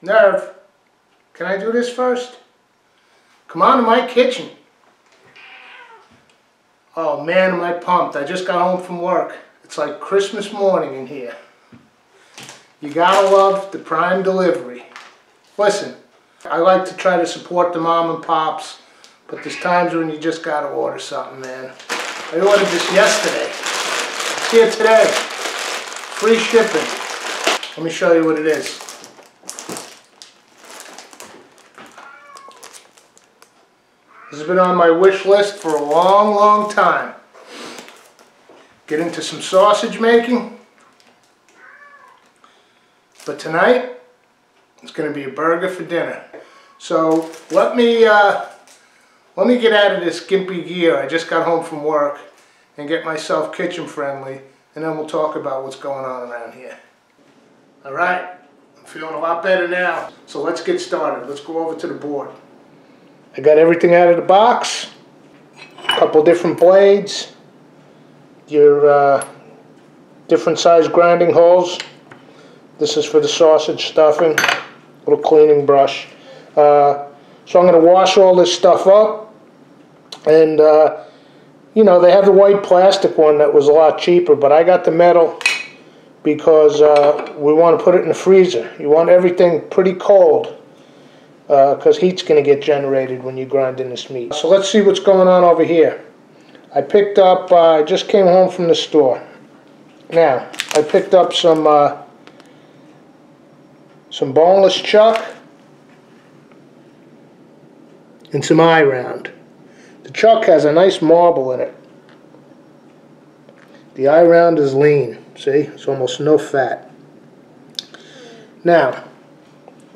Nerve, can I do this first? Come on to my kitchen. Oh man, am I pumped. I just got home from work. It's like Christmas morning in here. You gotta love the Prime delivery. Listen, I like to try to support the mom and pops, but there's times when you just gotta order something, man. I ordered this yesterday. It's here today. Free shipping. Let me show you what it is. This has been on my wish list for a long, long time. Get into some sausage making. But tonight, it's going to be a burger for dinner. So let me get out of this gimpy gear. I just got home from work and get myself kitchen friendly, and then we'll talk about what's going on around here. All right, I'm feeling a lot better now. So let's get started. Let's go over to the board. I got everything out of the box. A couple different blades. Your different size grinding holes. This is for the sausage stuffing. Little cleaning brush. So I'm going to wash all this stuff up. And, you know, they have the white plastic one that was a lot cheaper, but I got the metal because we want to put it in the freezer. You want everything pretty cold because heat's going to get generated when you grind in this meat. So let's see what's going on over here. I picked up, I just came home from the store. Now, I picked up some boneless chuck and some eye round. The chuck has a nice marble in it. The eye round is lean. See, it's almost no fat. Now,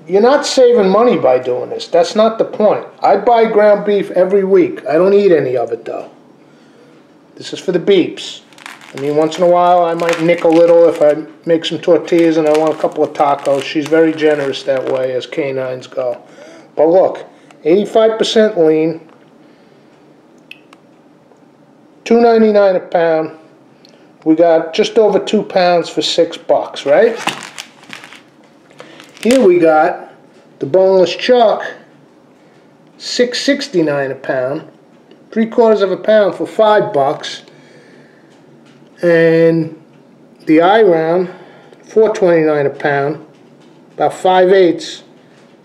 you're not saving money by doing this. That's not the point. I buy ground beef every week. I don't eat any of it though. This is for the beeps. I mean, once in a while I might nick a little if I make some tortillas and I want a couple of tacos. She's very generous that way as canines go. But look, 85% lean, $2.99 a pound. We got just over 2 pounds for $6, right? Here we got the boneless chuck, $6.69 a pound, 3/4 of a pound for $5, and the eye round, $4.29 a pound, about 5/8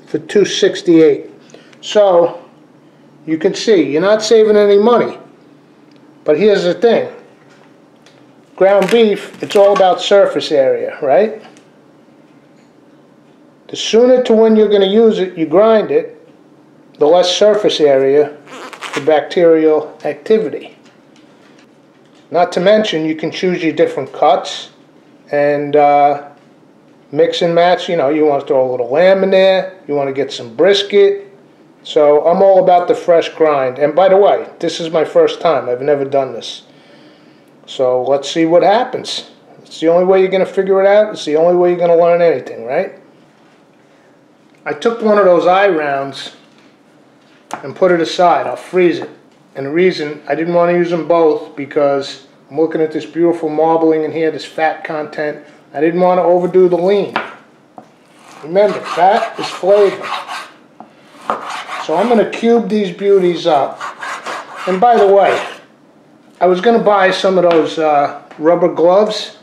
for $2.68. So you can see you're not saving any money. But here's the thing: ground beef, it's all about surface area, right? The sooner to when you're going to use it, you grind it, the less surface area for bacterial activity. Not to mention, you can choose your different cuts and mix and match. You know, you want to throw a little lamb in there, you want to get some brisket. So I'm all about the fresh grind. And by the way, this is my first time. I've never done this. So let's see what happens. It's the only way you're going to figure it out. It's the only way you're going to learn anything, right? I took one of those eye rounds and put it aside. I'll freeze it. And the reason I didn't want to use them both because I'm looking at this beautiful marbling in here, this fat content. I didn't want to overdo the lean. Remember, fat is flavor. So I'm going to cube these beauties up. And by the way, I was going to buy some of those rubber gloves.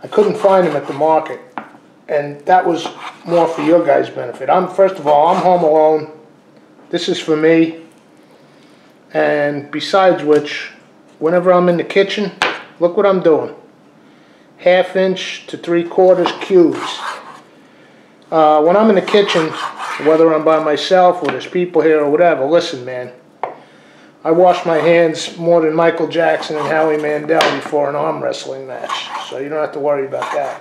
I couldn't find them at the market. And that was more for your guys' benefit. First of all, I'm home alone. This is for me. And besides which, whenever I'm in the kitchen, look what I'm doing. 1/2 inch to 3/4 cubes. When I'm in the kitchen, whether I'm by myself or there's people here or whatever, listen, man. I wash my hands more than Michael Jackson and Howie Mandel before an arm wrestling match. So you don't have to worry about that.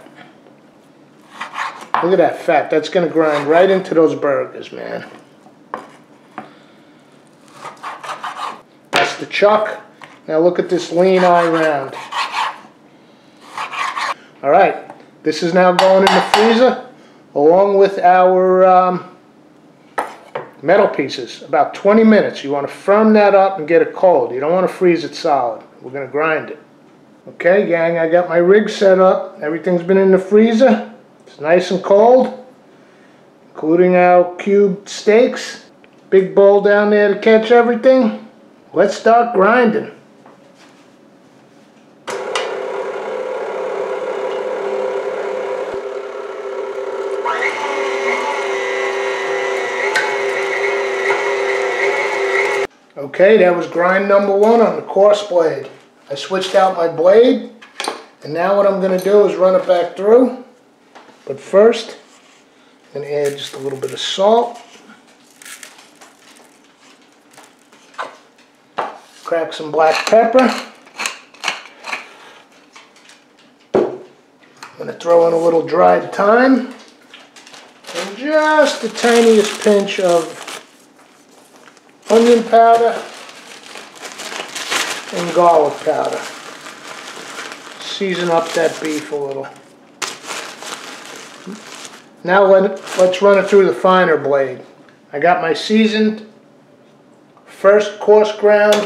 Look at that fat. That's going to grind right into those burgers, man. That's the chuck. Now look at this lean eye round. Alright, this is now going in the freezer along with our metal pieces. About 20 minutes. You want to firm that up and get it cold. You don't want to freeze it solid. We're going to grind it. Okay, gang, I got my rig set up. Everything's been in the freezer It's nice and cold, including our cubed steaks. Big bowl down there to catch everything. Let's start grinding. Okay, that was grind number 1 on the coarse blade. I switched out my blade, and now what I'm going to do is run it back through. But first, I'm going to add just a little bit of salt. Crack some black pepper. I'm going to throw in a little dried thyme. And just the tiniest pinch of onion powder and garlic powder. Season up that beef a little. Now let's run it through the finer blade. I got my seasoned first coarse ground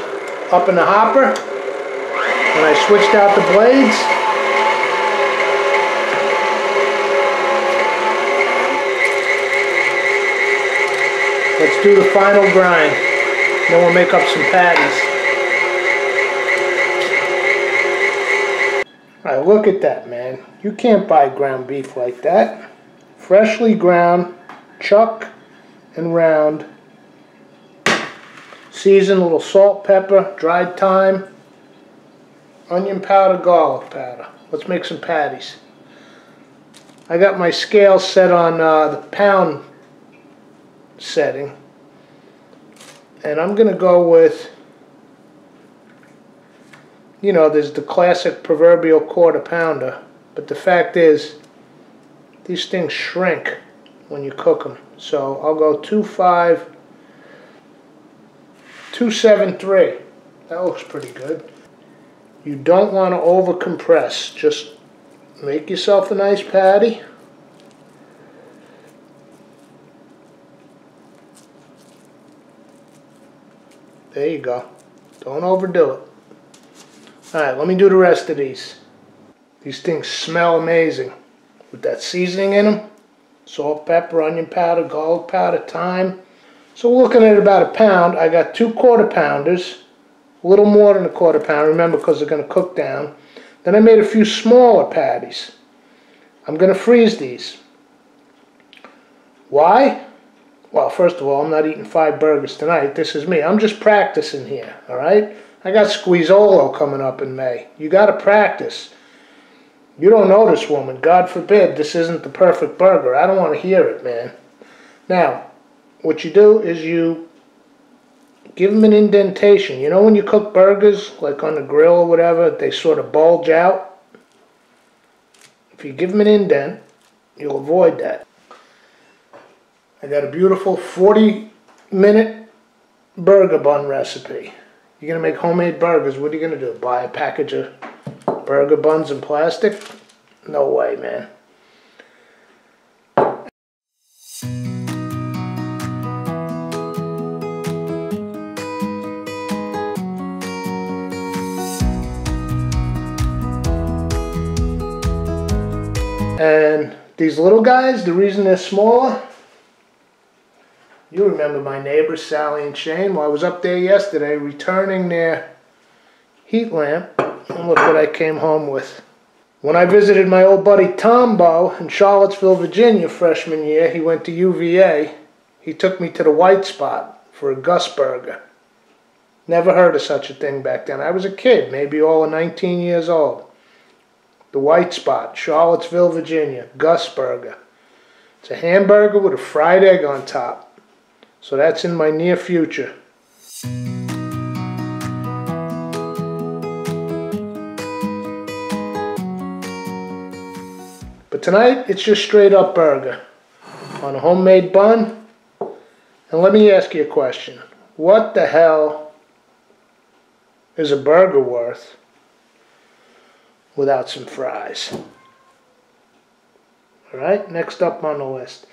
up in the hopper, and I switched out the blades. Let's do the final grind. Then we'll make up some patties. Alright, look at that, man. You can't buy ground beef like that. Freshly ground, chuck and round. Season, a little salt, pepper, dried thyme, onion powder, garlic powder. Let's make some patties. I got my scale set on the pound setting. And I'm going to go with, you know, there's the classic proverbial quarter pounder. But the fact is, these things shrink when you cook them. So I'll go 273. That looks pretty good. You don't want to over compress. Just make yourself a nice patty. There you go. Don't overdo it. Alright, let me do the rest of these. These things smell amazing. With that seasoning in them. Salt, pepper, onion powder, garlic powder, thyme. So we're looking at about a pound. I got 2 quarter pounders. A little more than a quarter pound, remember, because they're going to cook down. Then I made a few smaller patties. I'm going to freeze these. Why? Well, first of all, I'm not eating 5 burgers tonight. This is me. I'm just practicing here, all right? I got Squeezolo coming up in May. You got to practice. You don't know this woman. God forbid this isn't the perfect burger. I don't want to hear it, man. Now, what you do is you give them an indentation. You know when you cook burgers, like on the grill or whatever, they sort of bulge out? If you give them an indent, you'll avoid that. I got a beautiful 40-minute burger bun recipe. You're going to make homemade burgers. What are you going to do? Buy a package of burger buns in plastic? No way, man. And these little guys, the reason they're smaller, you remember my neighbors, Sally and Shane. Well, I was up there yesterday returning their heat lamp, and look what I came home with. When I visited my old buddy Tombo in Charlottesville, Virginia, freshman year, he went to UVA. He took me to the White Spot for a Gus burger. Never heard of such a thing back then. I was a kid, maybe all of 19 years old. The White Spot, Charlottesville, Virginia, Gus burger. It's a hamburger with a fried egg on top. So that's in my near future. But tonight, it's just straight up burger on a homemade bun. And let me ask you a question. What the hell is a burger worth without some fries? Alright, next up on the list.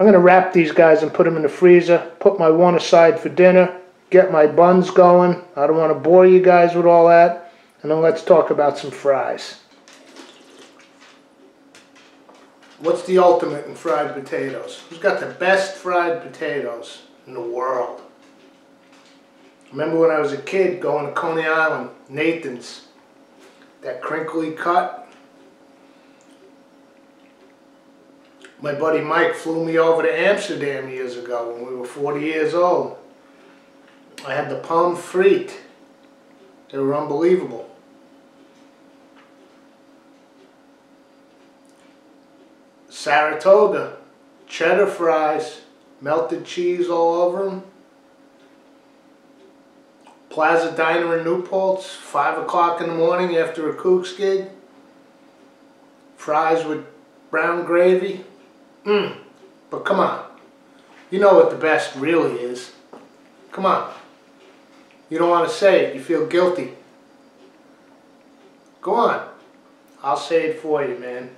I'm going to wrap these guys and put them in the freezer, put my one aside for dinner, get my buns going. I don't want to bore you guys with all that. And then let's talk about some fries. What's the ultimate in fried potatoes? Who's got the best fried potatoes in the world? Remember when I was a kid going to Coney Island, Nathan's, that crinkly cut? My buddy Mike flew me over to Amsterdam years ago when we were 40 years old. I had the pommes frites. They were unbelievable. Saratoga, cheddar fries, melted cheese all over them. Plaza Diner in Newport's, 5 o'clock in the morning after a Cougs gig. Fries with brown gravy. But come on, you know what the best really is. Come on. You don't want to say it, you feel guilty. Go on, I'll say it for you, man.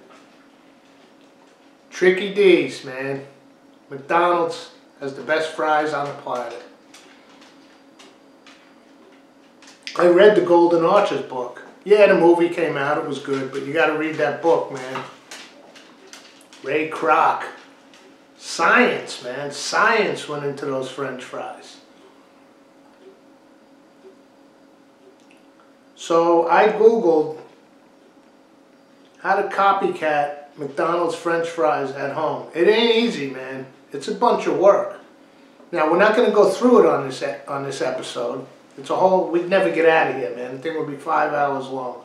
Tricky D's, man. McDonald's has the best fries on the planet. I read the Golden Arches book. Yeah, the movie came out, it was good, but you gotta read that book, man. Ray Kroc. Science, man. Science went into those French fries. So I Googled how to copycat McDonald's French fries at home. It ain't easy, man. It's a bunch of work. Now, we're not going to go through it on this episode. It's a whole, we'd never get out of here, man. The thing would be 5 hours long.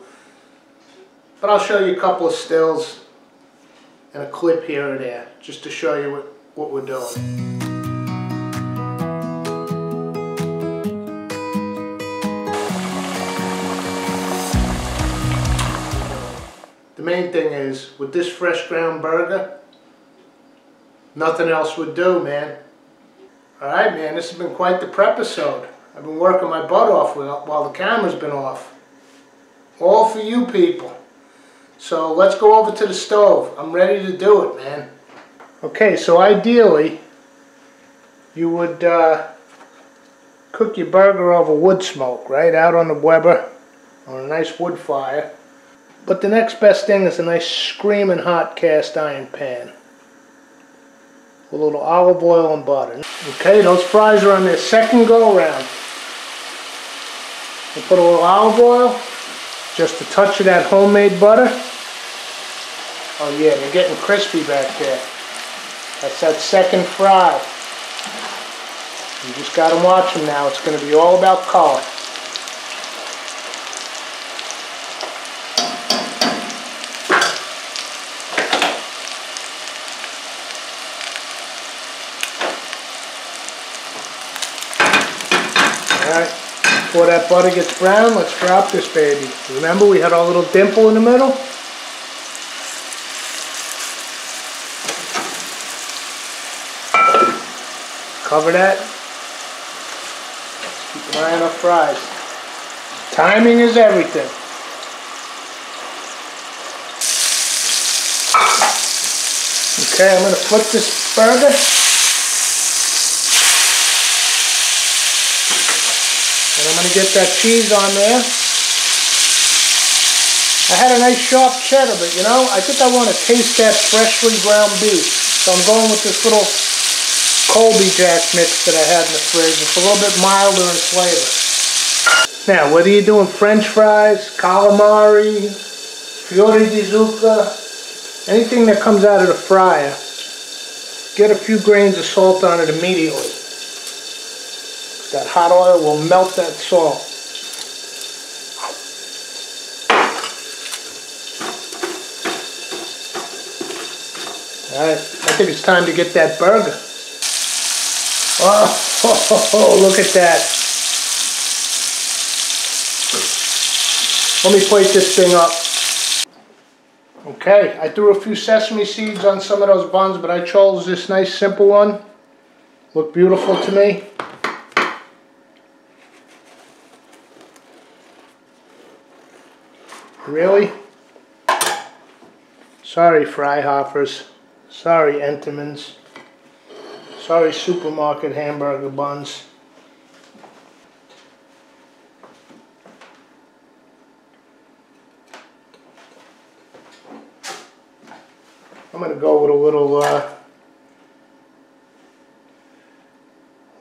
But I'll show you a couple of stills and a clip here or there, just to show you what we're doing. The main thing is, with this fresh ground burger, nothing else would do, man. Alright, man, this has been quite the prep-isode. I've been working my butt off while the camera's been off. All for you people. So let's go over to the stove. I'm ready to do it, man. Okay, so ideally, you would cook your burger over wood smoke, right? Out on the Weber, on a nice wood fire. But the next best thing is a nice screaming hot cast iron pan. With a little olive oil and butter. Okay, those fries are on their second go around. You put a little olive oil, just a touch of that homemade butter. Oh yeah, they're getting crispy back there. That's that second fry. You just gotta watch them now. It's gonna be all about color. Alright, before that butter gets brown, let's drop this baby. Remember we had our little dimple in the middle? Cover that. Keep an eye on our fries. Timing is everything. Okay, I'm going to flip this burger. And I'm going to get that cheese on there. I had a nice sharp cheddar, but you know, I think I want to taste that freshly ground beef. So I'm going with this little Colby Jack mix that I had in the fridge. It's a little bit milder in flavor. Now, whether you're doing French fries, calamari, fiori di zucca, anything that comes out of the fryer, get a few grains of salt on it immediately. That hot oil will melt that salt. Alright, I think it's time to get that burger. Oh, look at that. Let me plate this thing up. Okay, I threw a few sesame seeds on some of those buns, but I chose this nice simple one. Looked beautiful to me. Really? Sorry, Freihoffers. Sorry, Entenmann's. Sorry, supermarket hamburger buns. I'm going to go with a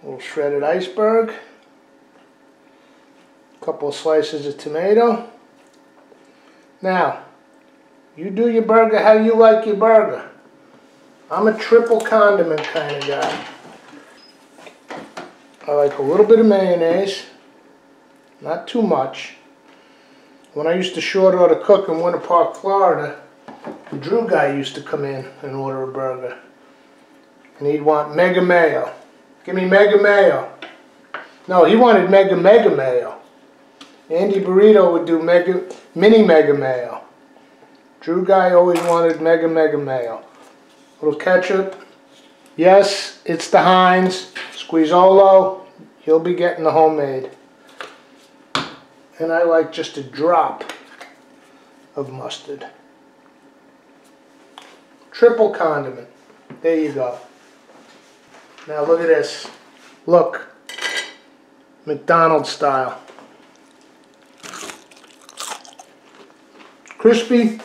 little shredded iceberg, a couple of slices of tomato. Now, you do your burger how you like your burger. I'm a triple condiment kind of guy. I like a little bit of mayonnaise, not too much. When I used to short order cook in Winter Park, Florida, the Drew guy used to come in and order a burger. And he'd want mega mayo. Give me mega mayo. No, he wanted mega mayo. Andy Burrito would do mini mega mayo. Drew guy always wanted mega mayo. A little ketchup. Yes, it's the Heinz. Squeezolo. You'll be getting the homemade. And I like just a drop of mustard. Triple condiment. There you go. Now look at this. Look. McDonald's style. Crispy.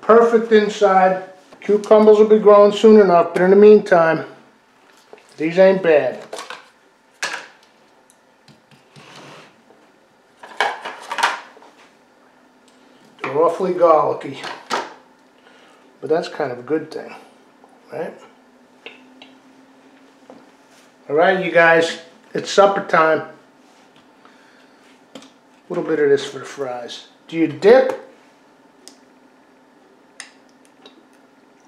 Perfect inside. Cucumbers will be growing soon enough, but in the meantime, these ain't bad. They're awfully garlicky, but that's kind of a good thing, right? All right, you guys, it's supper time. A little bit of this for the fries. Do you dip?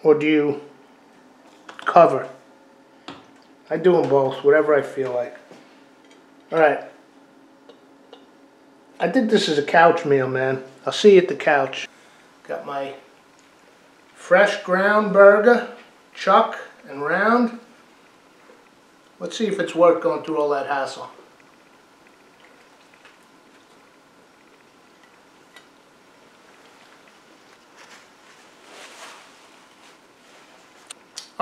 Or do you cover? I do them both, whatever I feel like. Alright. I think this is a couch meal, man. I'll see you at the couch. Got my fresh ground burger, chuck and round. Let's see if it's worth going through all that hassle.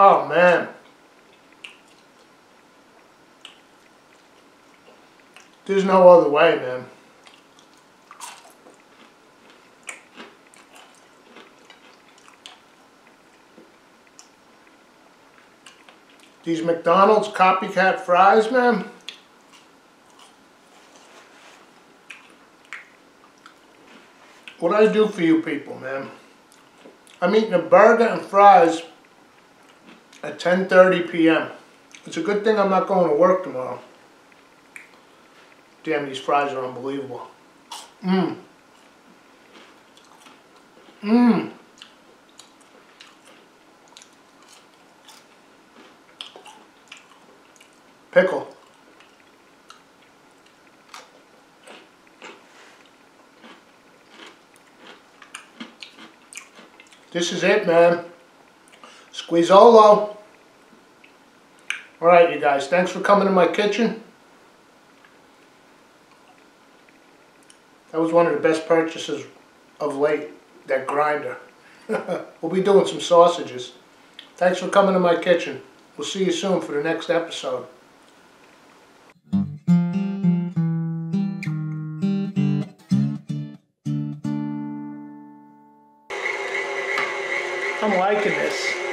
Oh man, there's no other way, man. These McDonald's copycat fries, man. What I do for you people, man. I'm eating a burger and fries at 10:30 p.m. It's a good thing I'm not going to work tomorrow. Damn, these fries are unbelievable. Mmm. Mmm. Pickle. This is it, man. Squeezolo. Alright, you guys, thanks for coming to my kitchen. That was one of the best purchases of late, that grinder. We'll be doing some sausages. Thanks for coming to my kitchen. We'll see you soon for the next episode. I'm liking this.